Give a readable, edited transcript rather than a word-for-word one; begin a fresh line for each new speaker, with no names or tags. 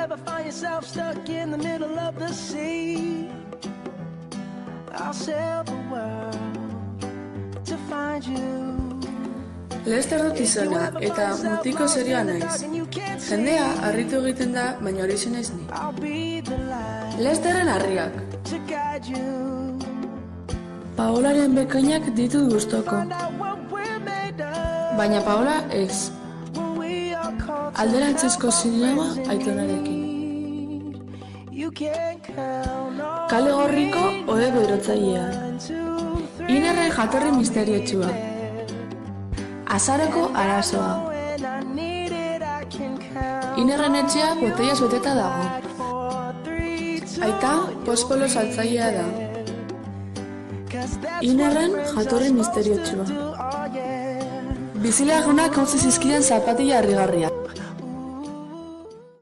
ever find yourself stuck in the middle of the sea, I'll sail the world to find you.
Lester dut izena, eta mutiko serioa naiz. Jendea harritu egiten da, baina hori naiz ni. Lesterren harriak. Paolaren bekainak ditut gustoko. Baina Paola ez. Alderantzizko zinema Aitonarekin. Kale gorriko ode berotzailea. Inerren jatorri misteriotsua. Azaroko arazoa. Inerren etxea botellaz beteta dago. Aita pospolo saltzailea da. Inerren jatorri misteriotsua. Bizilagunak ontzi zizkidan zapatila harrigarria.